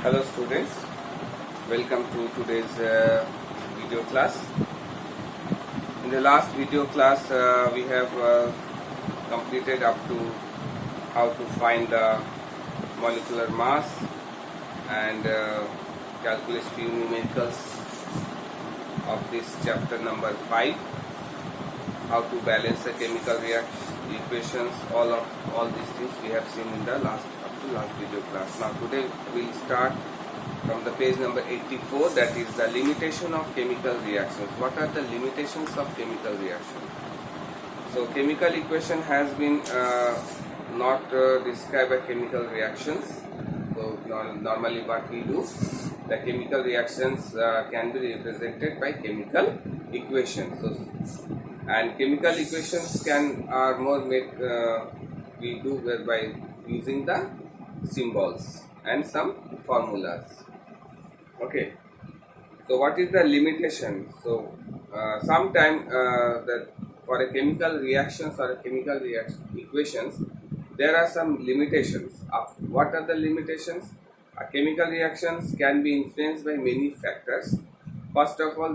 Hello students, welcome to today's video class. In the last video class we have completed up to how to find the molecular mass and calculate few numericals of this chapter number 5, how to balance the chemical equations. All these things we have seen in the last video class. Now today we will start from the page number 84, that is the limitation of chemical reactions. What are the limitations of chemical reactions? So chemical equation has been not described by chemical reactions. So normally what we do, the chemical reactions can be represented by chemical equations. And chemical equations are more made we do by using the symbols and some formulas. Okay, so what is the limitation? So sometime that for a chemical reactions or a chemical equations, there are some limitations. What are the limitations? Chemical reactions can be influenced by many factors. First of all,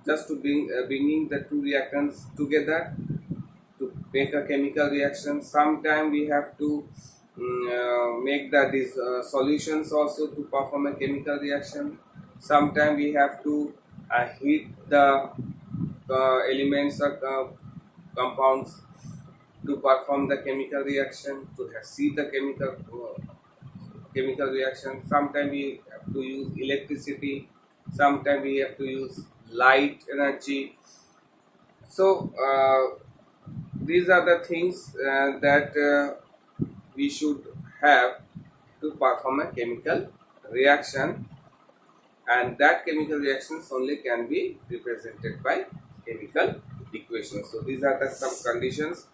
just to bringing the two reactants together to make a chemical reaction. Sometimes we have to make these solutions also to perform a chemical reaction. Sometimes we have to heat the elements or compounds to perform the chemical reaction, to see the chemical reaction. Sometimes we have to use electricity, sometimes we have to use light energy. So these are the things that we should have to perform a chemical reaction, and that chemical reactions only can be represented by chemical equations. So these are some conditions.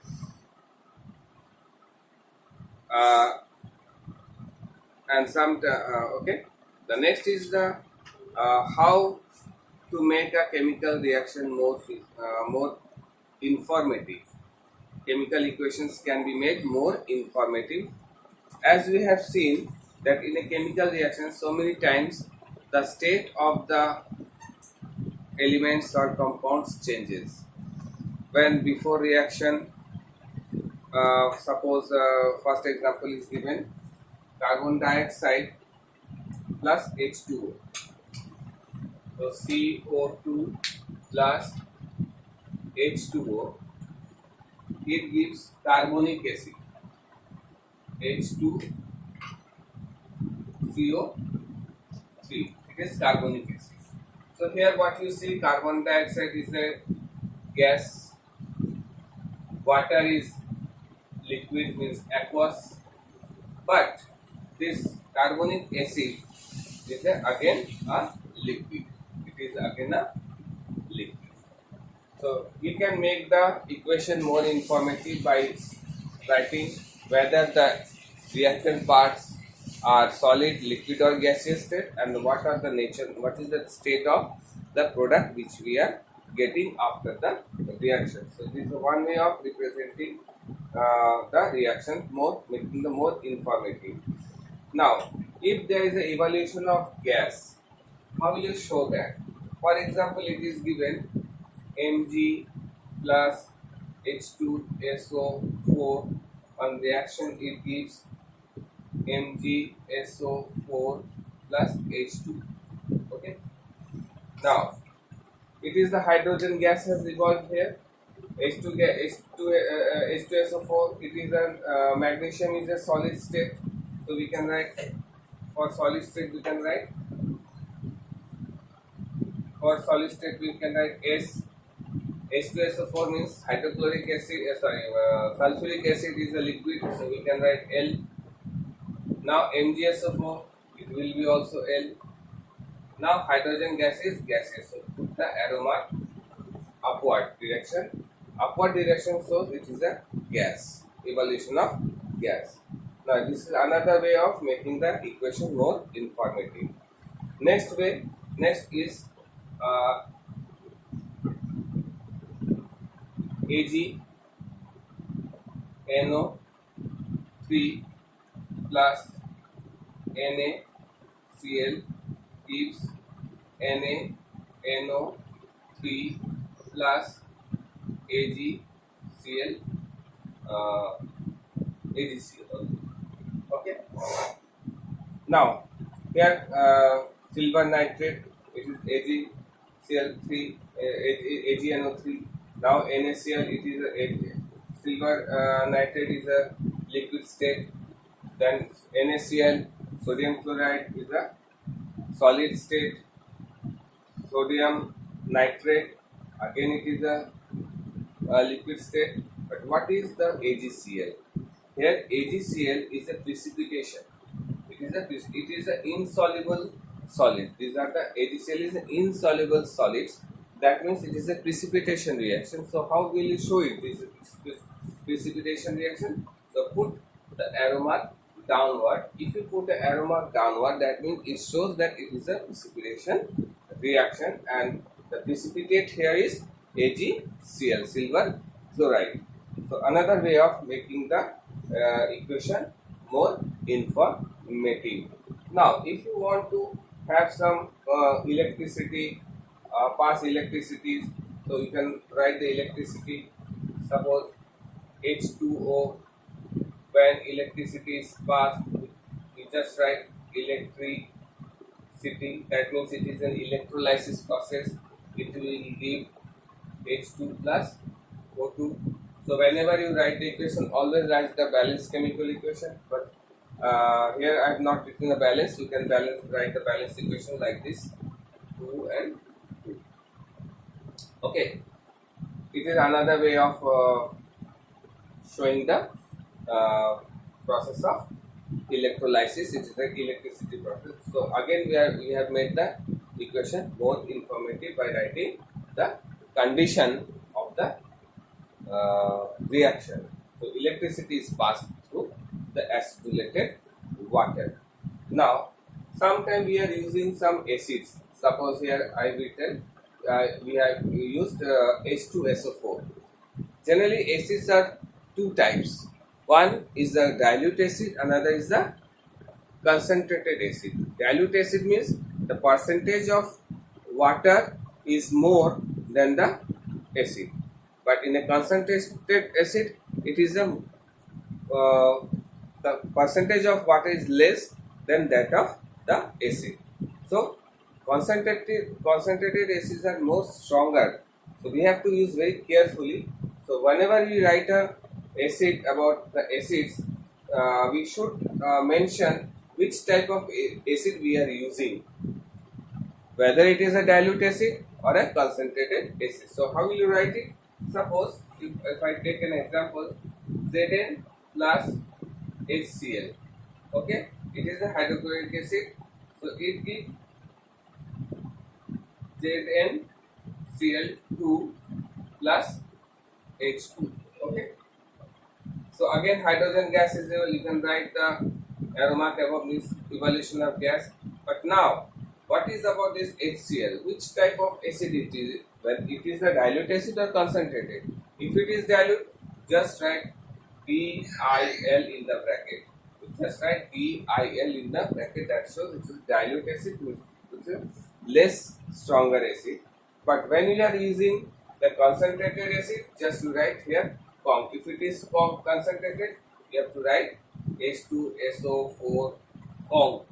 Okay, the next is the how to make a chemical reaction more informative. Chemical equations can be made more informative, as we have seen that in a chemical reaction so many times the state of the elements or compounds changes. When before reaction, suppose first example is given, carbon dioxide plus H2O. So CO2 plus H2O, it gives carbonic acid, H2CO3. It is carbonic acid. So here what you see, carbon dioxide is a gas, water is liquid, means aqueous, but this carbonic acid is again a liquid. It is again a liquid. So you can make the equation more informative by writing whether the reactant parts are solid, liquid or gaseous state, and what is the state of the product which we are getting after the reaction. So this is one way of representing the reaction, making the more informative. Now, if there is an evaluation of gas, how will you show that? For example, it is given Mg plus H2SO4. On reaction, it gives MgSO4 plus H2. Okay. Now, it is the hydrogen gas has evolved here. H2SO4. It is a magnesium is a solid state. So we can write for solid state S. H2SO4 means hydrochloric acid. Sulfuric acid is a liquid, so we can write L. Now MgSO4, it will be also L. Now hydrogen gas is gaseous, so put the arrow mark upward direction. Upward direction shows it is a gas. Evolution of gas. Now this is another way of making the equation more informative. Next is AgNO3 plus NaCl gives NaNO3 plus AgCl, AgCl. Okay. Now here silver nitrate, it is AgCl3, AgNO3. Now NaCl, it is silver nitrate is a liquid state. Then NaCl, sodium chloride, is a solid state. Sodium nitrate, again it is a liquid state. But what is the AgCl? Here AgCl is a precipitation. It is an insoluble solid. These are the AgCl is an insoluble solids. That means it is a precipitation reaction. So how will you show it? This is precipitation reaction. So put the arrow mark downward. If you put the arrow mark downward, that means it shows that it is a precipitation reaction, and the precipitate here is AgCl, silver chloride. So another way of making the equation more informative. Now if you want to have some electricity, pass electricities, so you can write the electricity. Suppose H2O, when electricity is passed, you just write electricity. That means it is an electrolysis process. It will give H2 plus O2. So whenever you write the equation, always write the balanced chemical equation. But here I have not written the balance. You can write the balanced equation like this: 2 and 2. Okay. It is another way of showing the process of electrolysis. It is an electricity process. So again we have made the equation more informative by writing the condition of the reaction. So electricity is passed through the acidulated water. Now sometimes we are using some acids. Suppose here I written we have used H2SO4. Generally acids are two types. One is the dilute acid, another is the concentrated acid. Dilute acid means the percentage of water is more than the acid, but in a concentrated acid it is a the percentage of water is less than that of the acid. So concentrated acids are more stronger, so we have to use very carefully. So whenever we write a acid, about the acids, we should mention which type of acid we are using, whether it is a dilute acid or a concentrated acid. So how will you write it? Suppose if I take an example, Zn plus HCl. Okay, it is a hydrochloric acid, so it gives ZnCl2 plus H2. Okay. So again hydrogen gas is there. You can write the arrow mark above this evolution of gas. But now what is about this HCl? Which type of acid it is? Well, it is a dilute acid or concentrated. If it is dilute, just write DIL in the bracket. Just write DIL in the bracket. That shows it is dilute acid, which is less stronger acid. But when you are using the concentrated acid, just write here conc. If it is concentrated, you have to write H2SO4 conc.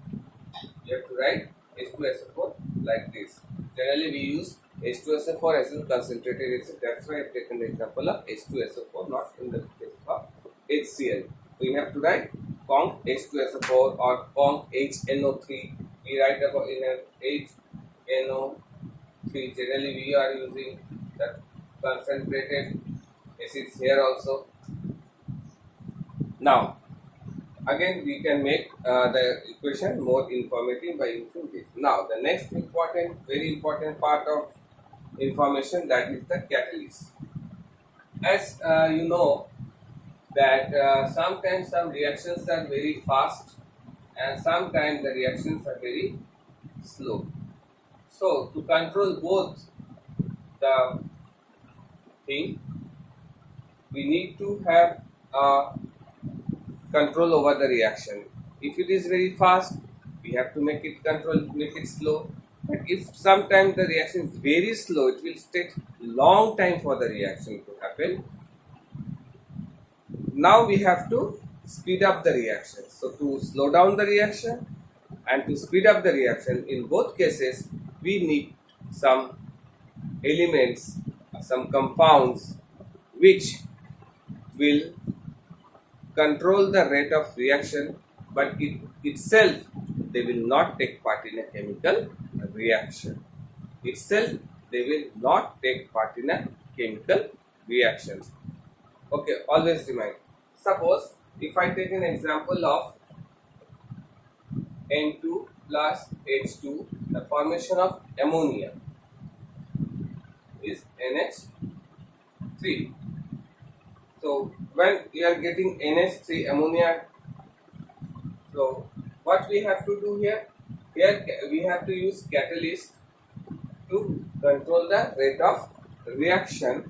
You have to write H2SO4 like this. Generally we use H2SO4 as a concentrated acid. That's why I have taken the example of H2SO4, not in the case of HCl. So you have to write conc H2SO4 or conc HNO3. We write about in HNO3. Generally we are using the concentrated acids here also. Now again we can make the equation more informative by using this. Now the next very important part of information, that is the catalyst. As you know that sometimes some reactions are very fast and sometimes the reactions are very slow. So to control both the thing, we need to have control over the reaction. If it is very fast, we have to make it slow. But if sometimes the reaction is very slow, it will take long time for the reaction to happen. Now we have to speed up the reaction. So to slow down the reaction and to speed up the reaction, in both cases we need some elements, some compounds which will control the rate of reaction, but itself they will not take part in a chemical reaction. Itself they will not take part in a chemical reaction. Okay, always remind. Suppose if I take an example of N2 plus H2, the formation of ammonia is NH3. So when we are getting NH3 ammonia, so what we have to do here? Here we have to use catalyst to control the rate of reaction,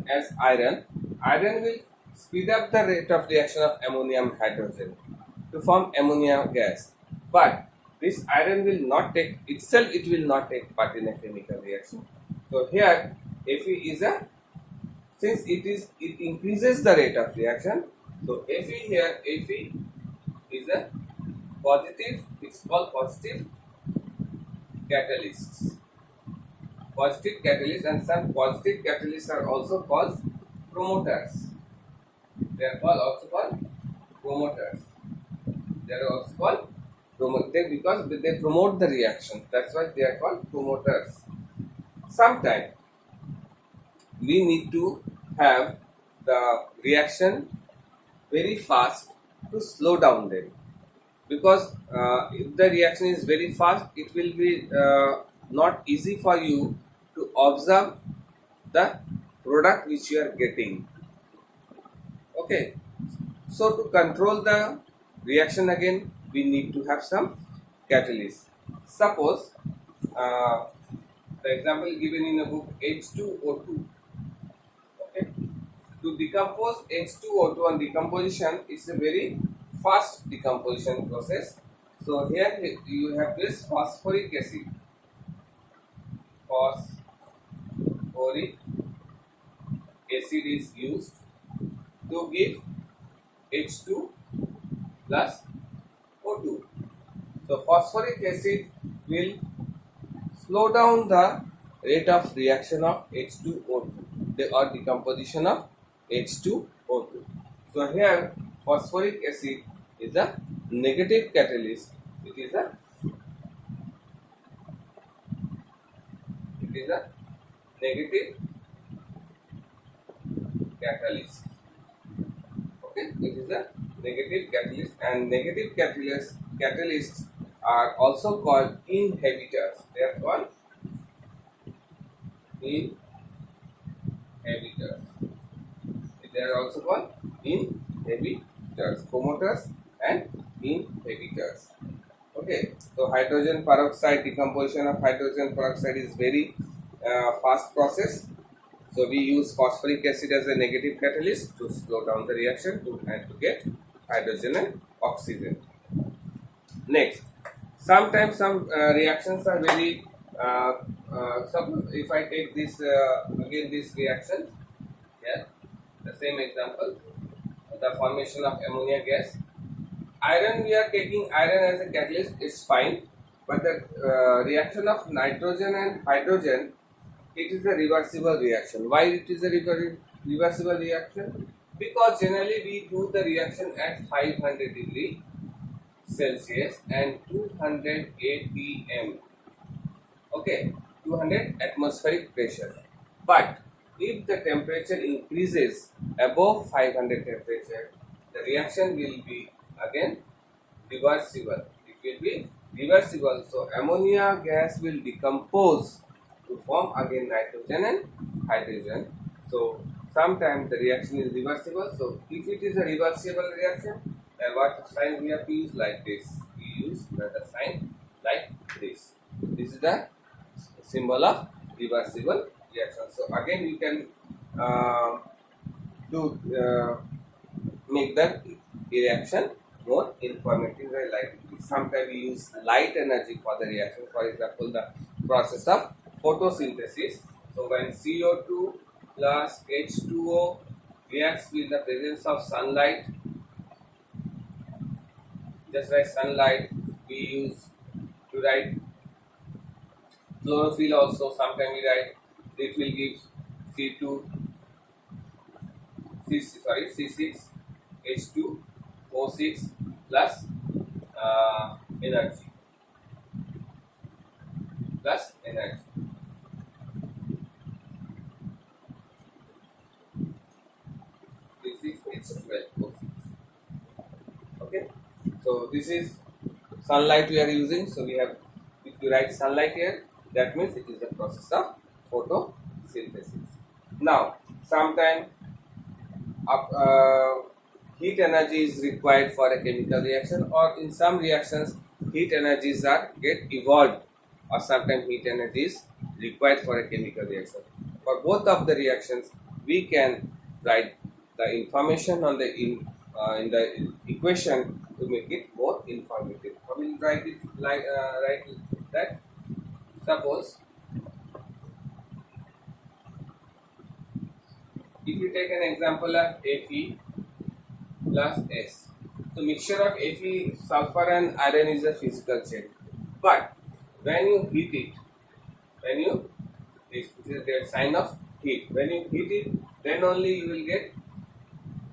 as iron. Iron will speed up the rate of reaction of ammonium hydrogen to form ammonia gas. But this iron will not take itself, it will not take part in a chemical reaction. So here Fe is since it increases the rate of reaction. So Fe here, Fe is a positive, it's called positive catalysts. Positive catalysts, and some positive catalysts are also called promoters. They are also called promoters. They are also called promoters because they promote the reactions. That's why they are called promoters. Sometimes we need to have the reaction very fast to slow down them, because if the reaction is very fast, it will be not easy for you to observe the product which you are getting. Okay, so to control the reaction again, we need to have some catalyst. Suppose the example given in the book, H2O2. Okay, to decompose H2O2 on decomposition is a very fast decomposition process. So here you have this phosphoric acid. Phosphoric acid is used to give H2 plus O2. So phosphoric acid will slow down the rate of reaction of H2O2, or decomposition of H2O2. So here phosphoric acid is a negative catalyst. It is a negative catalyst. Okay, it is a negative catalyst, and negative catalysts are also called inhibitors. They are called inhibitors. They are also called inhibitors, promoters and inhibitors. Okay, so hydrogen peroxide, decomposition of hydrogen peroxide is very fast process. So we use phosphoric acid as a negative catalyst to slow down the reaction and to get hydrogen and oxygen. Next, sometimes some reactions are very suppose if I take this again this reaction here, the same example, the formation of ammonia gas. Iron, we are taking iron as a catalyst is fine, but the reaction of nitrogen and hydrogen, it is a reversible reaction. Why it is a reversible reaction? Because generally we do the reaction at 500 degree Celsius and 200 atm. Okay, 200 atmospheric pressure. But if the temperature increases above 500 temperature, the reaction will be again reversible. It will be reversible. So ammonia gas will decompose to form again nitrogen and hydrogen. So sometimes the reaction is reversible. So if it is a reversible reaction, what sign we have to use? Like this. We use the sign like this. This is the symbol of reversible reaction. So again we can make the reaction more informative and light. Sometimes we use light energy for the reaction. For example, the process of photosynthesis. So when CO2 plus H2O reacts with the presence of sunlight, just like sunlight, we use to write chlorophyll also. Sometimes we write it will give C2, C6, H2O6 plus energy plus energy. C6H12O6. Okay. So this is sunlight we are using. So we have, if you write sunlight here, that means it is the process of photosynthesis. Now, sometimes heat energy is required for a chemical reaction, or in some reactions heat energies are get evolved, or sometimes heat energy is required for a chemical reaction. For both of the reactions, we can write the information on the in the equation to make it more informative. I will write it like write that. Suppose if you take an example of Fe plus S. So mixture of Fe, sulfur and iron is a physical chain. But when you heat it, when you this is the sign of heat. When you heat it, then only you will get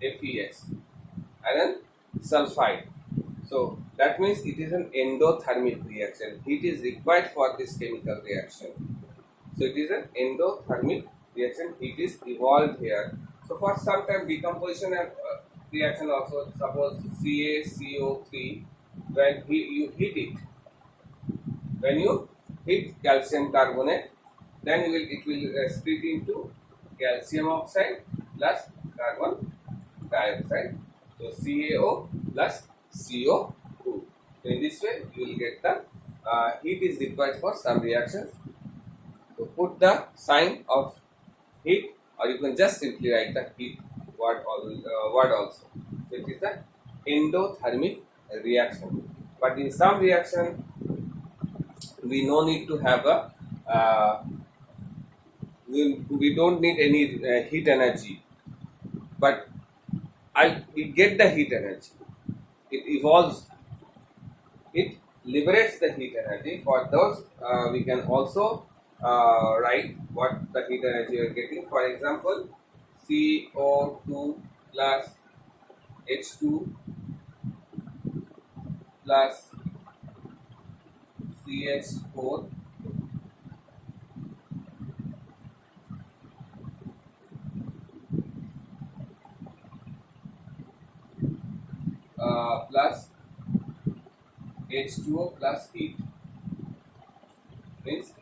FeS, iron sulfide. So that means it is an endothermic reaction. Heat is required for this chemical reaction. So it is an endothermic reaction. Heat is evolved here. So for some time decomposition and reaction also, suppose CaCO3, when you heat it, when you heat calcium carbonate, then it will split into calcium oxide plus carbon dioxide. So CaO plus CO2. So in this way you will get the heat is required for some reactions. So put the sign of heat, or you can just simply write the heat word also. So it is an endothermic reaction. But in some reaction we no need to have a we don't need any heat energy, but we get the heat energy. It evolves, it liberates the heat energy. For those, we can also write what the heat energy you are getting. For example, CO2 plus H2 plus CH4 plus H2O plus heat. Means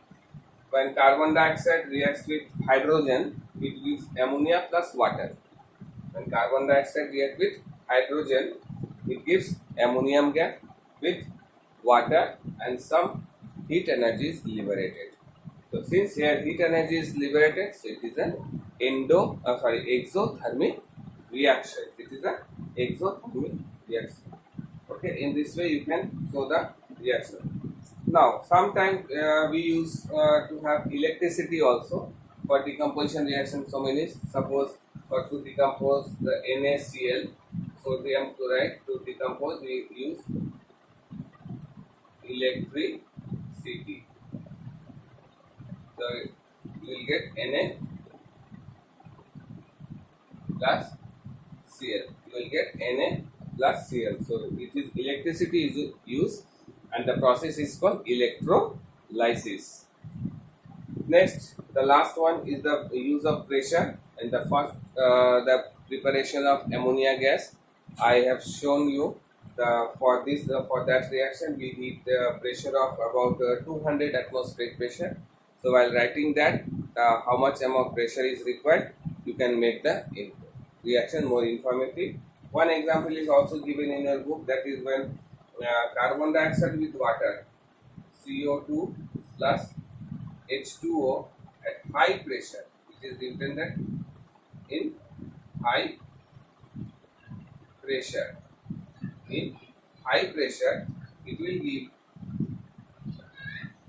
when carbon dioxide reacts with hydrogen, it gives ammonia plus water. When carbon dioxide reacts with hydrogen, it gives ammonium gas with water, and some heat energy is liberated. So since here heat energy is liberated, so it is an exothermic reaction. It is an exothermic reaction. Okay, in this way you can show the reaction. Now, sometimes we use to have electricity also for decomposition reaction. So many, suppose to decompose the NaCl, sodium chloride, to decompose we use electricity. So you will get Na plus Cl. You will get Na plus Cl. So it is electricity is used, and the process is called electrolysis. Next, the last one is the use of pressure. In the first, the preparation of ammonia gas. I have shown you for that reaction we need the pressure of about 200 atmospheric pressure. So while writing that how much amount pressure is required, you can make the reaction more informative. One example is also given in your book, that is when carbon dioxide with water, CO2 plus H2O at high pressure, it is intended in high pressure. in high pressure, it will give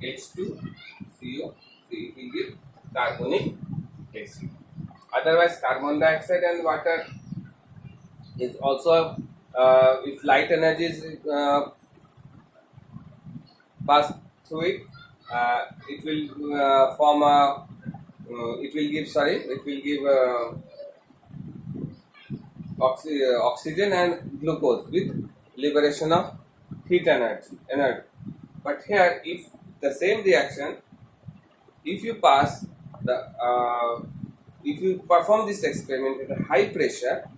H2CO3, it will give carbonic acid. Otherwise, carbon dioxide and water is also, if light energy is passed through it, it will form a, it will give, oxygen and glucose with liberation of heat energy. But here, if the same reaction, if you pass the, if you perform this experiment at a high pressure,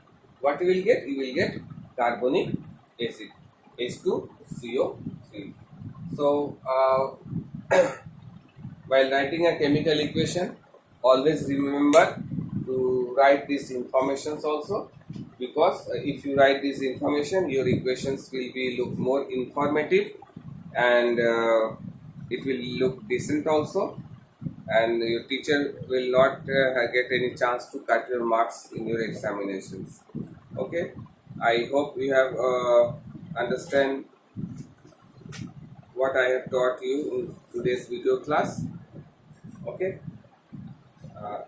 what you will get? You will get carbonic acid, H2CO3. So, while writing a chemical equation, always remember to write these informations also, because if you write this information, your equations will be look more informative, and it will look decent also, and your teacher will not get any chance to cut your marks in your examinations. Okay, I hope you have understand what I have taught you in today's video class. Okay,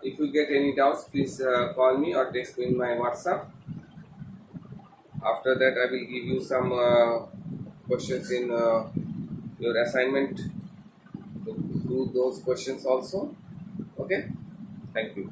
if you get any doubts, please call me or text me in my WhatsApp. After that, I will give you some questions in your assignment to do those questions also. Okay, thank you.